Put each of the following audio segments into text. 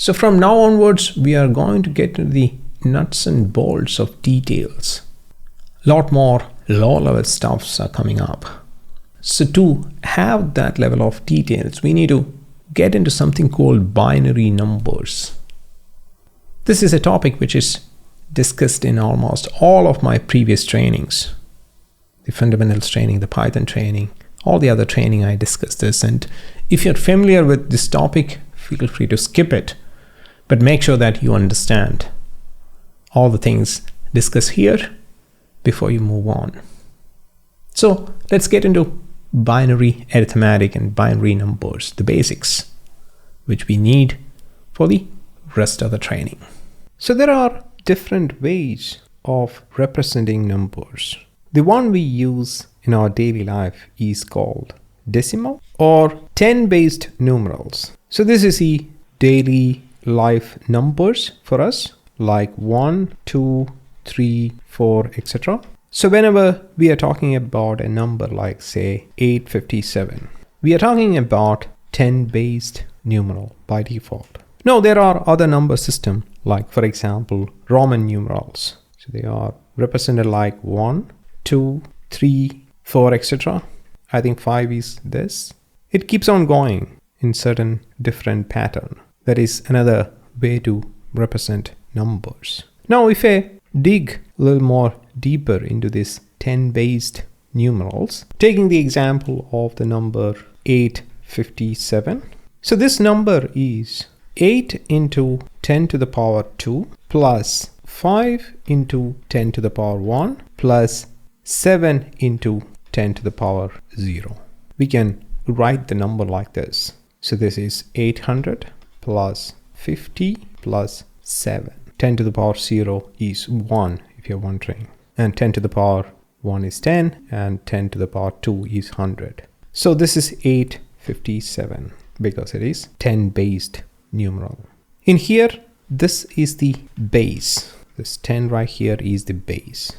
So from now onwards, we are going to get into the nuts and bolts of details. A lot more low-level stuffs are coming up. So to have that level of details, we need to get into something called binary numbers. This is a topic which is discussed in almost all of my previous trainings. The fundamentals training, the Python training, all the other training I discussed this. And if you're familiar with this topic, feel free to skip it. But make sure that you understand all the things discussed here before you move on. So let's get into binary arithmetic and binary numbers, the basics, which we need for the rest of the training. So there are different ways of representing numbers. The one we use in our daily life is called decimal or 10-based numerals. So this is the daily life numbers for us, like 1, 2, 3, 4, etc. So whenever we are talking about a number like say 857, we are talking about 10-based numeral by default. Now there are other number systems like, for example, Roman numerals. So they are represented like 1, 2, 3, 4, etc. I think 5 is this. It keeps on going in certain different pattern. That is another way to represent numbers. Now if I dig a little more deeper into this 10-based numerals, taking the example of the number 857. So this number is 8 into 10 to the power 2 plus 5 into 10 to the power 1 plus 7 into 10 to the power 0. We can write the number like this. So this is 800 plus 50 plus 7. 10 to the power 0 is 1 if you're wondering. And 10 to the power 1 is 10 and 10 to the power 2 is 100. So this is 857 because it is 10-based numeral. In here, this is the base. This 10 right here is the base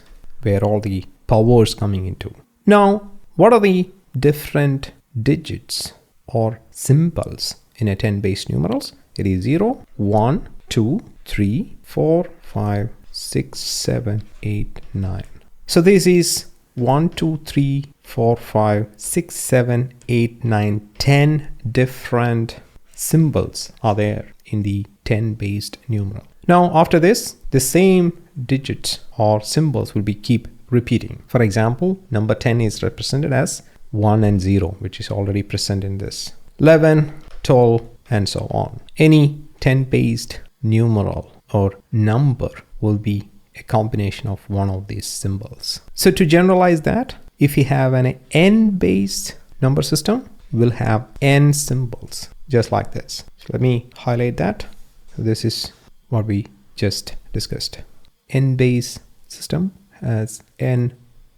where all the powers coming into. Now, what are the different digits or symbols in a 10-based numerals? It is 0, 1, 2, 3, 4, 5, 6, 7, 8, 9. So this is 1, 2, 3, 4, 5, 6, 7, 8, 9, 10 different symbols are there in the 10-based numeral. Now after this, the same digits or symbols will be keep repeating. For example, number 10 is represented as 1 and 0, which is already present in this. 11, 12, and so on. Any 10-based numeral or number will be a combination of one of these symbols. So to generalize that, if we have an n-based number system, we'll have n symbols, just like this. So let me highlight that. This is what we just discussed. N-based system has n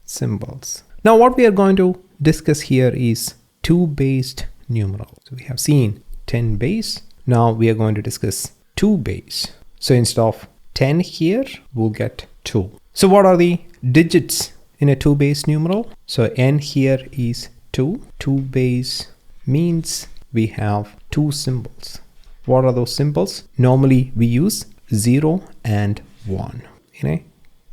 symbols. Now what we are going to discuss here is 2-based numeral. So we have seen 10 base. Now we are going to discuss 2 base. So instead of 10 here, we'll get 2. So what are the digits in a 2-base numeral? So n here is 2. 2 base means we have 2 symbols. What are those symbols? Normally we use 0 and 1 in a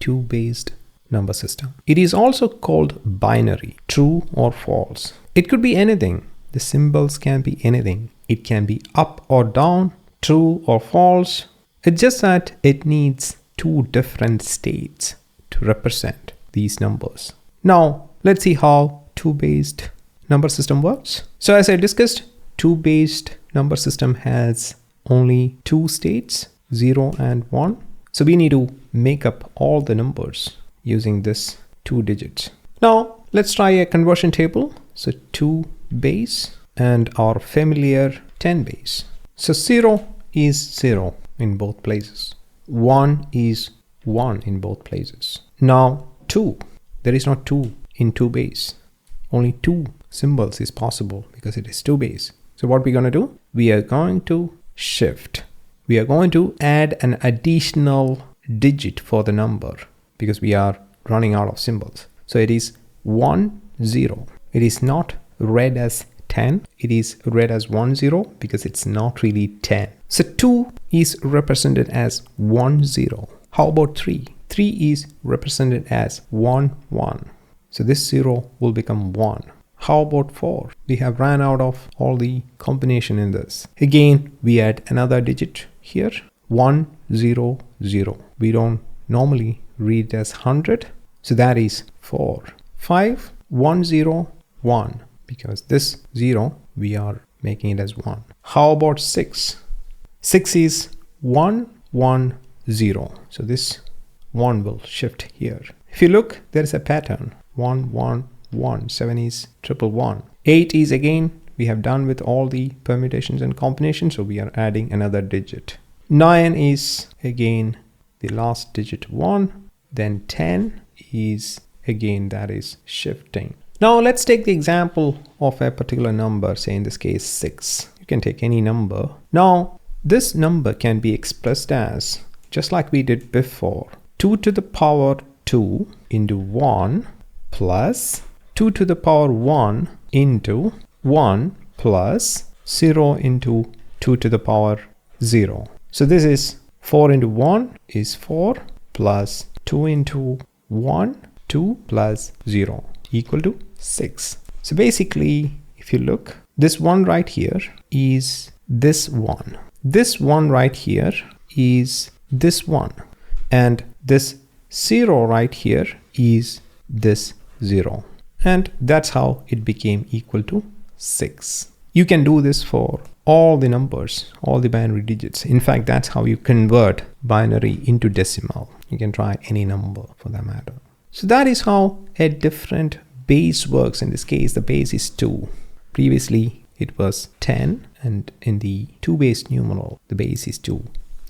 2-based number system. It is also called binary, true or false. It could be anything. The symbols can be anything. It can be up or down, true or false. It's just that it needs 2 different states to represent these numbers. Now, let's see how 2-based number system works. So as I discussed, 2-based number system has only 2 states, 0 and 1. So we need to make up all the numbers using this 2 digits. Now, let's try a conversion table. So 2 base and our familiar 10 base. So 0 is 0 in both places. 1 is 1 in both places. Now 2, there is not 2 in 2 base. Only 2 symbols is possible because it is 2 base. So what we're going to do? We are going to shift. We are going to add an additional digit for the number because we are running out of symbols. So it is 1, 0. It is not read as 10. It is read as 1 0 because it's not really 10. So 2 is represented as 1 0. How about 3? 3 is represented as 1 1. So this 0 will become 1. How about 4? We have ran out of all the combination in this. Again, we add another digit here. 1 0 0. We don't normally read it as 100. So that is 4. 5 1 0 1. Because this 0 we are making it as 1. How about 6? 6 is 1 1 0. So this 1 will shift here. If you look, there is a pattern. 1 1 1. 7 is 111. 8 is again, we have done with all the permutations and combinations, so we are adding another digit. 9 is again the last digit 1. Then 10 is again, that is shifting. Now let's take the example of a particular number, say in this case 6. You can take any number. Now this number can be expressed as, just like we did before, 2 to the power 2 into 1 plus 2 to the power 1 into 1 plus 0 into 2 to the power 0. So this is 4 into 1 is 4 plus 2 into 1, 2 plus 0 equal to 6. So basically, if you look, this one right here is this one. This one right here is this one. And this 0 right here is this 0. And that's how it became equal to 6. You can do this for all the numbers, all the binary digits. In fact, that's how you convert binary into decimal. You can try any number for that matter. So that is how a different base works. In this case, the base is 2. Previously, it was 10, and in the 2-base numeral, the base is 2,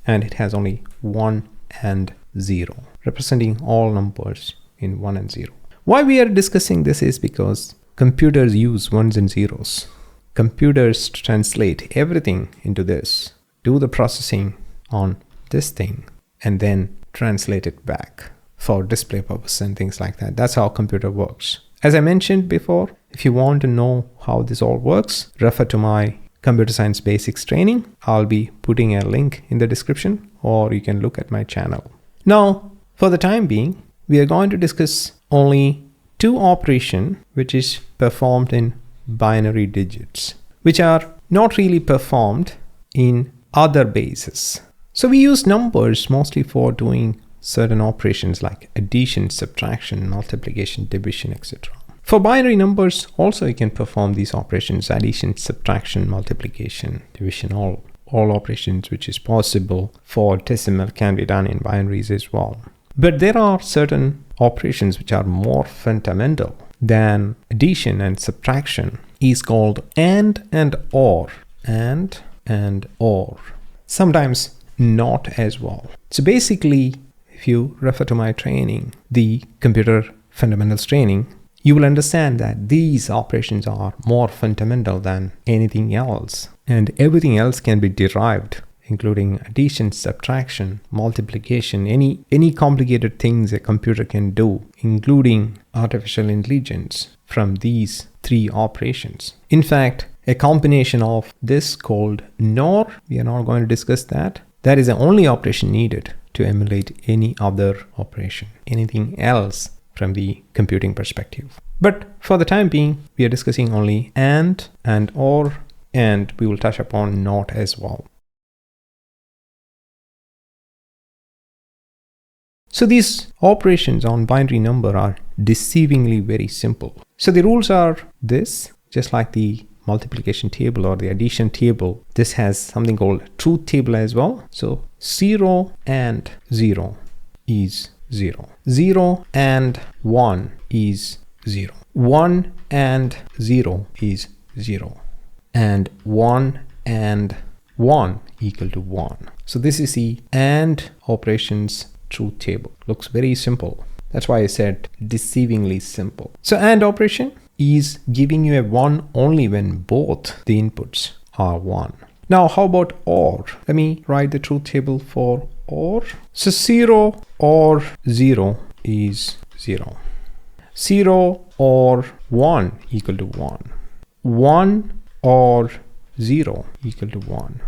and it has only 1 and 0, representing all numbers in 1 and 0. Why we are discussing this is because computers use ones and zeros. Computers translate everything into this, do the processing on this thing, and then translate it back for display purpose and things like that. That's how computer works. As I mentioned before, if you want to know how this all works, refer to my computer science basics training. I'll be putting a link in the description, or you can look at my channel. Now, for the time being, we are going to discuss only 2 operations which is performed in binary digits, which are not really performed in other bases. So we use numbers mostly for doing certain operations like addition, subtraction, multiplication, division, etc. For binary numbers also you can perform these operations: addition, subtraction, multiplication, division. All operations which is possible for decimal can be done in binaries as well. But there are certain operations which are more fundamental than addition and subtraction, is called and or. And or. Sometimes not as well. So basically, if you refer to my training, the computer fundamentals training, you will understand that these operations are more fundamental than anything else, and everything else can be derived, including addition, subtraction, multiplication, any complicated things a computer can do, including artificial intelligence, from these 3 operations. In fact, a combination of this called NOR, we are not going to discuss that. That is the only operation needed to emulate any other operation, anything else from the computing perspective. But for the time being, we are discussing only and or, and we will touch upon not as well. So these operations on binary number are deceivingly very simple. So the rules are this, just like the multiplication table or the addition table. This has something called truth table as well. So 0 and 0 is 0. 0 and 1 is 0. 1 and 0 is 0. And 1 and 1 equal to 1. So this is the AND operations truth table. Looks very simple. That's why I said deceivingly simple. So AND operation is giving you a 1 only when both the inputs are 1. Now how about OR? Let me write the truth table for OR. So 0 or 0 is 0. 0 or 1 equal to 1. 1 or 0 equal to 1.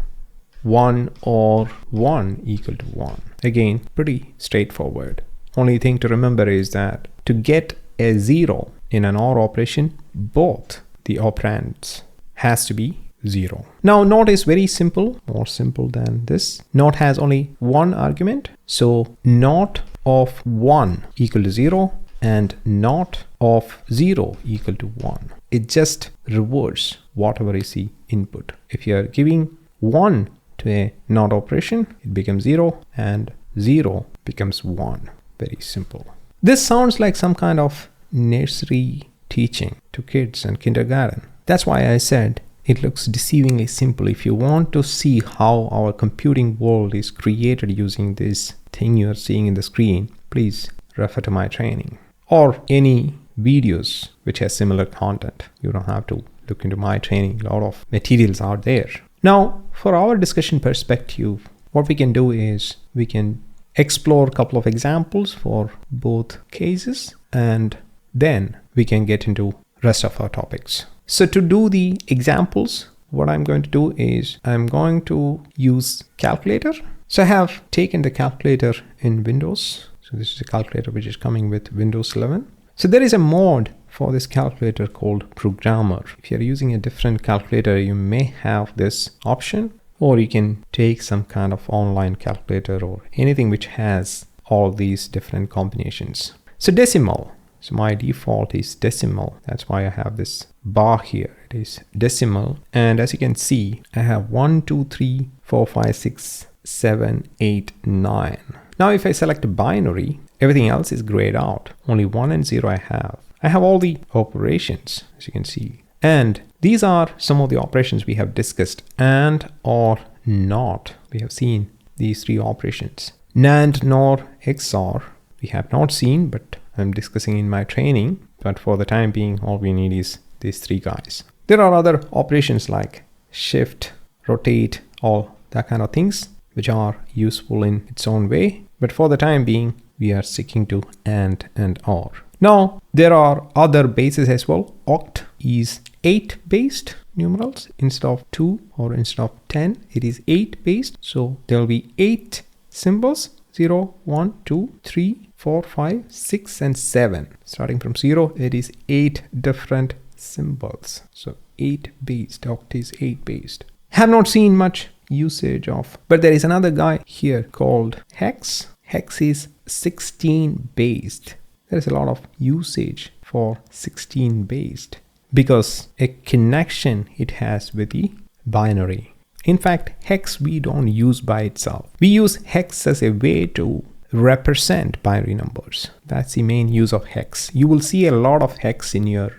1 or 1 equal to 1. Again, pretty straightforward. Only thing to remember is that to get a 0 in an OR operation, both the operands has to be 0. Now NOT is very simple, more simple than this. NOT has only one argument. So NOT of 1 equal to 0 and NOT of 0 equal to 1. It just reverses whatever is the input. If you are giving 1 to a NOT operation, it becomes 0 and 0 becomes 1. Very simple. This sounds like some kind of nursery teaching to kids and kindergarten. That's why I said it looks deceivingly simple. If you want to see how our computing world is created using this thing you are seeing in the screen, please refer to my training or any videos which has similar content. You don't have to look into my training. A lot of materials are there. Now, for our discussion perspective, what we can do is we can explore a couple of examples for both cases, and then we can get into rest of our topics. So to do the examples, what I'm going to do is I'm going to use calculator. So I have taken the calculator in Windows. So this is a calculator which is coming with Windows 11. So there is a mode for this calculator called programmer. If you're using a different calculator, you may have this option, or you can take some kind of online calculator or anything which has all these different combinations. So decimal. So my default is decimal. That's why I have this bar here. It is decimal. And as you can see, I have 1, 2, 3, 4, 5, 6, 7, 8, 9. Now if I select a binary, everything else is grayed out. Only 1 and 0 I have. I have all the operations, as you can see. And these are some of the operations we have discussed. And or not. We have seen these three operations. NAND, NOR, XOR. We have not seen, but I'm discussing in my training. But for the time being, all we need is these three guys. There are other operations like shift, rotate, all that kind of things, which are useful in its own way. But for the time being, we are sticking to AND and OR. Now, there are other bases as well. Oct is 8 based numerals instead of 2 or instead of 10. It is 8 based. So there will be 8 symbols. 0, 1, 2, 3, 4, 5, 6, and 7. Starting from 0, it is 8 different symbols. So 8 based. Oct is 8 based. Have not seen much usage of, but there is another guy here called hex. Hex is 16 based. There is a lot of usage for 16 based because a connection it has with the binary. In fact, hex we don't use by itself. We use hex as a way to represent binary numbers. That's the main use of hex. You will see a lot of hex in your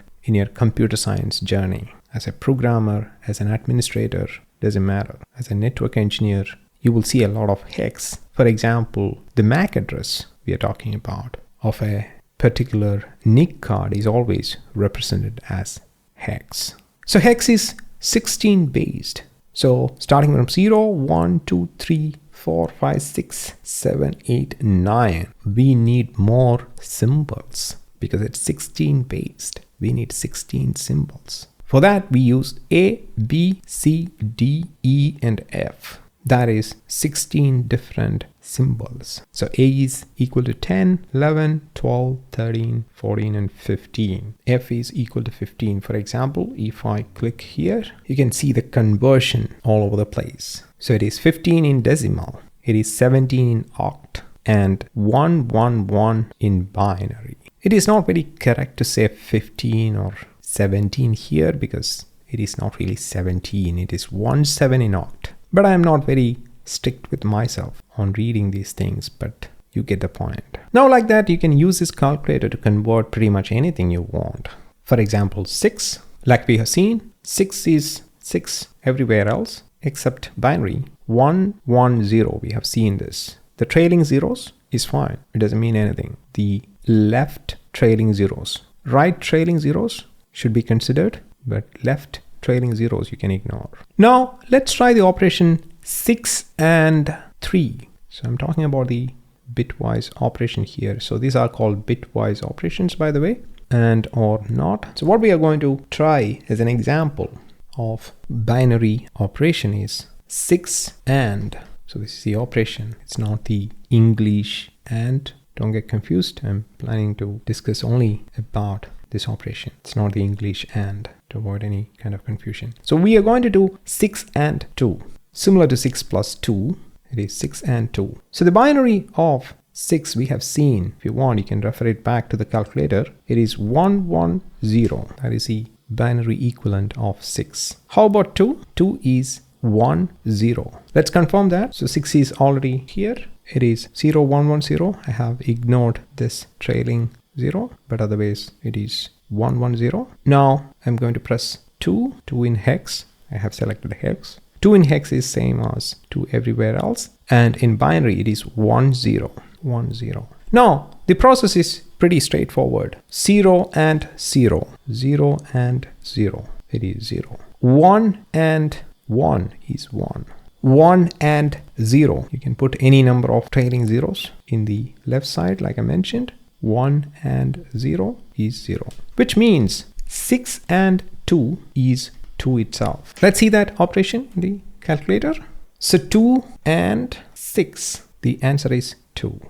computer science journey. As a programmer, as an administrator, doesn't matter. As a network engineer, you will see a lot of hex. For example, the MAC address we are talking about of a particular NIC card is always represented as hex. So hex is 16 based. So starting from 0, 1, 2, 3, 4, 5, 6, 7, 8, 9. We need more symbols because it's 16 based. We need 16 symbols. For that, we used A, B, C, D, E, and F. That is 16 different symbols. So A is equal to 10, 11, 12, 13, 14, and 15. F is equal to 15. For example, if I click here, you can see the conversion all over the place. So it is 15 in decimal. It is 17 in oct and 111 in binary. It is not very correct to say 15 or 17 here because it is not really 17. It is 17 in oct. But I am not very strict with myself on reading these things, but you get the point. Now like that, you can use this calculator to convert pretty much anything you want. For example, 6, like we have seen, 6 is 6 everywhere else except binary. 1, 1, 0, we have seen this. The trailing zeros is fine. It doesn't mean anything. The left trailing zeros, right trailing zeros should be considered, but left trailing zeros you can ignore. Now let's try the operation 6 and 3. So I'm talking about the bitwise operation here. So these are called bitwise operations, by the way. and or not. So what we are going to try as an example of binary operation is 6 and. So this is the operation. It's not the English and. Don't get confused. I'm planning to discuss only about this operation. It's not the English and, to avoid any kind of confusion. So we are going to do 6 and 2. Similar to 6 plus 2, it is 6 and 2. So the binary of 6 we have seen. If you want, you can refer it back to the calculator. It is 110. That is the binary equivalent of 6. How about 2? 2 is 10. Let's confirm that. So 6 is already here. It is 0110. I have ignored this trailing 0, but otherwise it is 110. Now I'm going to press 2 in hex. I have selected hex. 2 in hex is same as 2 everywhere else, and in binary it is 10. Now the process is pretty straightforward. 0 and 0, 0 and 0, it is 0. 1 and 1 is 1. 1 and 0, you can put any number of trailing zeros in the left side like I mentioned. 1 and 0 is 0, which means 6 and 2 is 2 itself. Let's see that operation in the calculator. So 2 and 6, the answer is 2.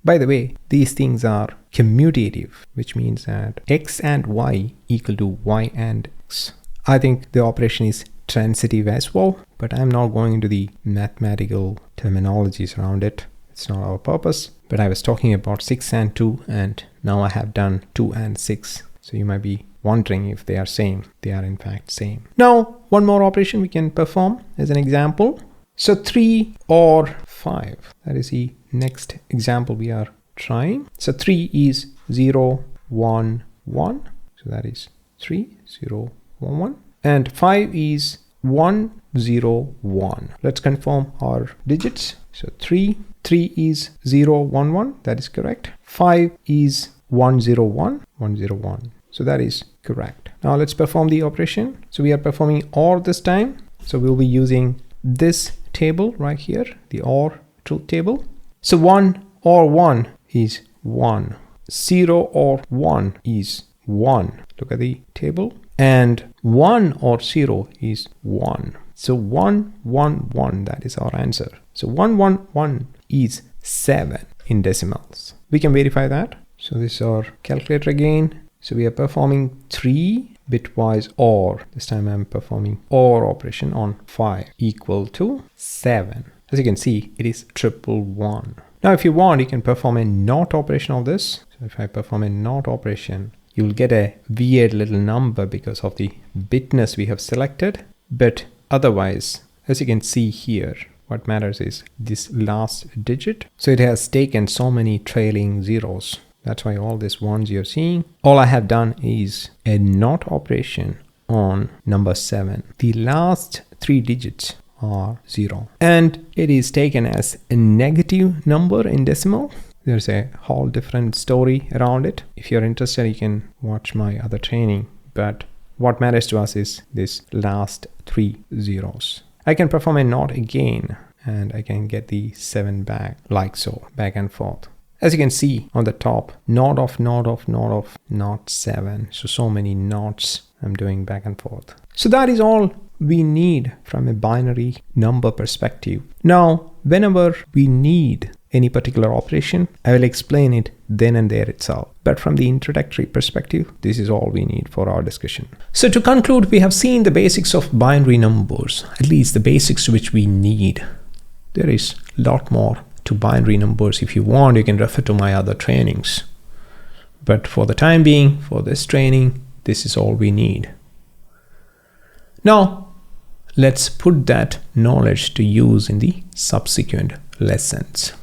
By the way, these things are commutative, which means that x and y equal to y and x. I think the operation is transitive as well, but I'm not going into the mathematical terminologies around it. It's not our purpose, but I was talking about 6 and 2, and now I have done 2 and 6. So you might be wondering if they are same. They are in fact same. Now, one more operation we can perform as an example. So 3 or 5, that is the next example we are trying. So 3 is 0, 1, 1. So that is 3, 0, 1, 1. And 5 is 1, 0, 1. Let's confirm our digits. So 3 is 0, 1, 1. That is correct. 5 is 1, 0, 1, 1, 0, 1. So that is correct. Now let's perform the operation. So we are performing OR this time. So we'll be using this table right here, the OR truth table. So 1 or 1 is 1. 0 or 1 is 1. Look at the table. And 1 or 0 is 1. So 1, 1, 1, that is our answer. So 1, 1, 1 is 7 in decimals. We can verify that. So this is our calculator again. So we are performing 3 bitwise OR. This time I'm performing OR operation on 5 equal to 7. As you can see, it is 111. Now if you want, you can perform a NOT operation of this. So if I perform a NOT operation, you will get a weird little number because of the bitness we have selected. But otherwise, as you can see here, what matters is this last digit. So it has taken so many trailing zeros. That's why all these ones you're seeing. All I have done is a NOT operation on number 7. The last 3 digits are 0. And it is taken as a negative number in decimal. There's a whole different story around it. If you're interested, you can watch my other training. But what matters to us is this last 3 zeros. I can perform a NOT again, and I can get the 7 back, like so, back and forth. As you can see on the top, NOT of, NOT of, NOT of, NOT 7. So many NOTs I'm doing back and forth. So that is all we need from a binary number perspective. Now, whenever we need any particular operation, I will explain it then and there itself. But from the introductory perspective, this is all we need for our discussion. So to conclude, we have seen the basics of binary numbers, at least the basics which we need. There is a lot more to binary numbers. If you want, you can refer to my other trainings. But for the time being, for this training, this is all we need. Now, let's put that knowledge to use in the subsequent lessons.